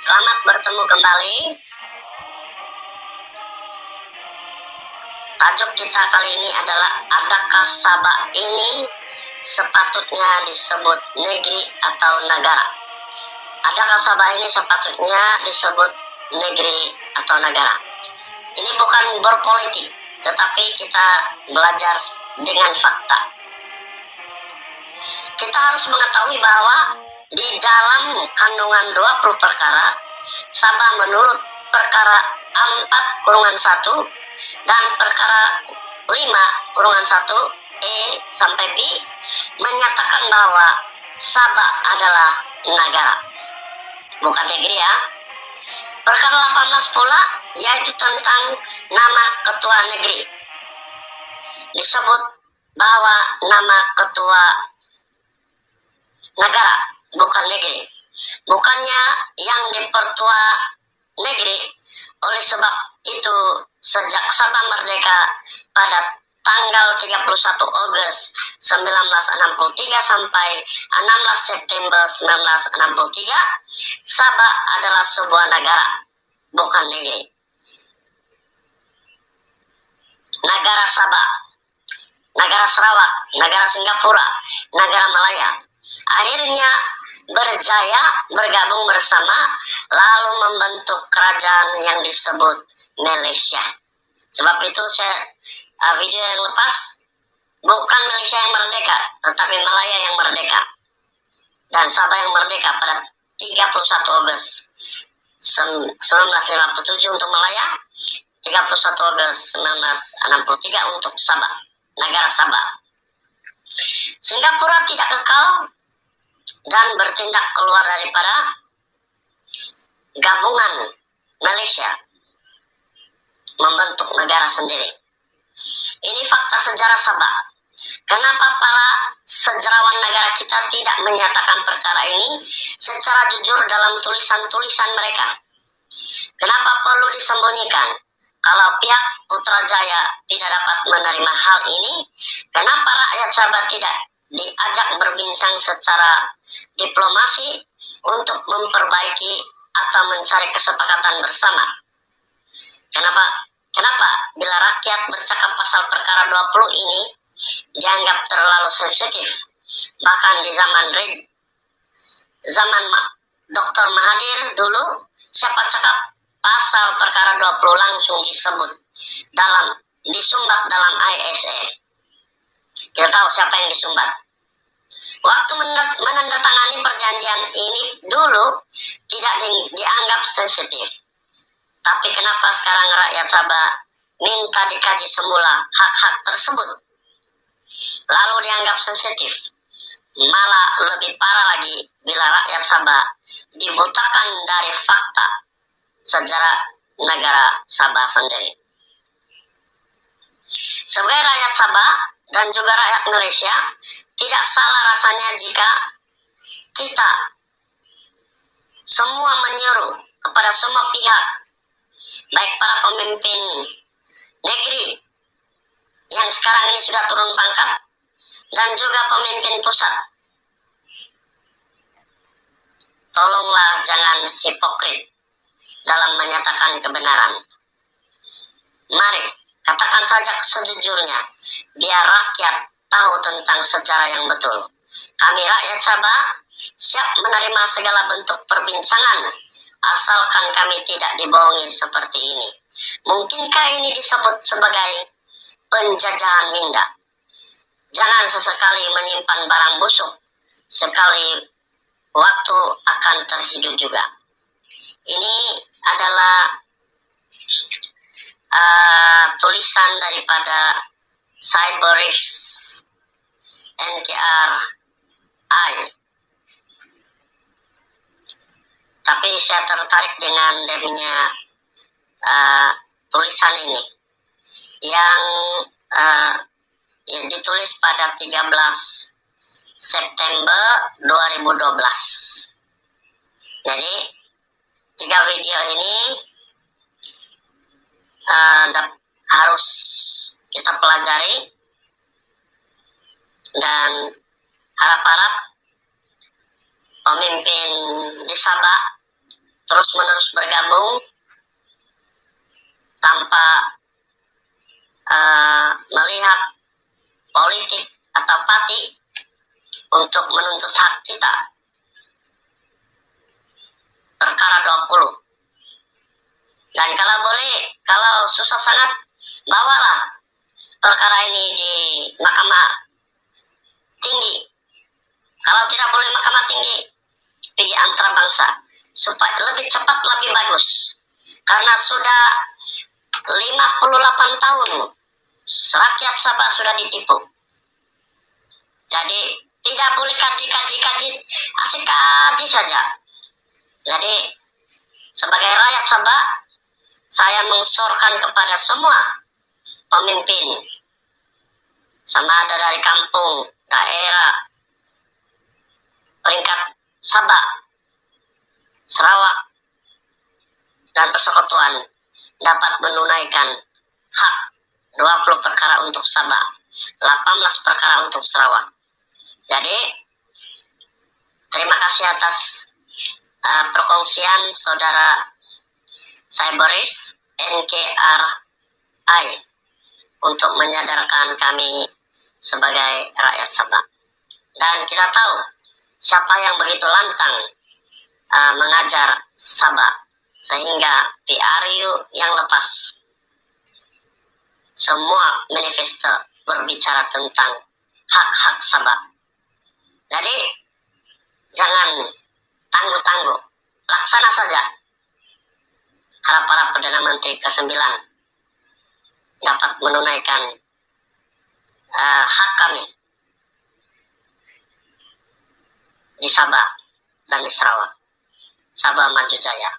Selamat bertemu kembali. Tajuk kita kali ini adalah adakah Sabah ini sepatutnya disebut negeri atau negara? Adakah Sabah ini sepatutnya disebut negeri atau negara? Ini bukan berpolitik, tetapi kita belajar dengan fakta. Kita harus mengetahui bahwa di dalam kandungan 20 perkara, Sabah menurut perkara 4-1 dan perkara 5-1 E sampai B menyatakan bahwa Sabah adalah negara, bukan negeri ya. Perkara 18 pula yaitu tentang nama ketua negeri. Disebut bahwa nama ketua negara bukan negeri. Bukannya yang dipertua negeri. Oleh sebab itu sejak Sabah merdeka pada tanggal 31 Agustus 1963 sampai 16 September 1963, Sabah adalah sebuah negara, bukan negeri. Negara Sabah, negara Sarawak, negara Singapura, negara Malaya akhirnya berjaya bergabung bersama lalu membentuk kerajaan yang disebut Malaysia. Sebab itu video yang lepas bukan Malaysia yang merdeka, tetapi Malaya yang merdeka dan Sabah yang merdeka pada 31 Agustus 1957 untuk Malaya, 31 Agustus 1963 untuk Sabah, negara Sabah. Singapura tidak kekal dan bertindak keluar daripada gabungan Malaysia, membentuk negara sendiri. Ini fakta sejarah Sabah. Kenapa para sejarawan negara kita tidak menyatakan perkara ini secara jujur dalam tulisan-tulisan mereka? Kenapa perlu disembunyikan? Kalau pihak Putrajaya tidak dapat menerima hal ini, kenapa rakyat Sabah tidak diajak berbincang secara diplomasi untuk memperbaiki atau mencari kesepakatan bersama? Kenapa bila rakyat bercakap pasal perkara 20 ini dianggap terlalu sensitif? Bahkan di zaman Dr. Mahathir dulu, siapa cakap pasal perkara 20 langsung disumbat dalam ISA. Kita tahu siapa yang disumbat. Waktu menandatangani perjanjian ini dulu tidak dianggap sensitif. Tapi kenapa sekarang rakyat Sabah minta dikaji semula hak-hak tersebut, lalu dianggap sensitif? Malah lebih parah lagi bila rakyat Sabah dibutakan dari fakta sejarah negara Sabah sendiri. Sebagai rakyat Sabah dan juga rakyat Malaysia, tidak salah rasanya jika kita semua menyuruh kepada semua pihak, baik para pemimpin negeri yang sekarang ini sudah turun pangkat dan juga pemimpin pusat, tolonglah jangan hipokrit dalam menyatakan kebenaran. Mari katakan saja sejujurnya, biar rakyat tahu tentang sejarah yang betul. Kami rakyat Sabah siap menerima segala bentuk perbincangan, asalkan kami tidak dibohongi seperti ini. Mungkinkah ini disebut sebagai penjajahan minda? Jangan sesekali menyimpan barang busuk, sekali waktu akan terhidup juga. Ini adalah tulisan daripada Cyberis NKRI. Tapi saya tertarik dengan dia punya tulisan ini yang ditulis pada 13 September 2012. Jadi 3 video ini harus kita pelajari dan harap-harap pemimpin di Sabah terus-menerus bergabung tanpa melihat politik atau parti untuk menuntut hak kita. Perkara 20. Dan kalau boleh, kalau susah sangat, bawalah perkara ini di Mahkamah Tinggi. Kalau tidak boleh Mahkamah Tinggi, pergi antar bangsa, supaya lebih cepat lebih bagus. Karena sudah 58 tahun rakyat Sabah sudah ditipu. Jadi tidak boleh kaji, asik kaji saja. Jadi sebagai rakyat Sabah, saya mengusulkan kepada semua pemimpin, sama ada dari kampung, daerah, peringkat Sabah, Sarawak, dan persekutuan dapat menunaikan hak 20 perkara untuk Sabah, 18 perkara untuk Sarawak. Jadi terima kasih atas perkongsian saudara saya Boris NKRI untuk menyadarkan kami sebagai rakyat Sabah. Dan kita tahu siapa yang begitu lantang mengajar Sabah sehingga di RU yang lepas semua manifesto berbicara tentang hak-hak Sabah. Jadi jangan tangguh-tangguh, laksana saja. Harap para Perdana Menteri ke-9 dapat menunaikan hak kami di Sabah dan di Sarawak. Sabah maju jaya.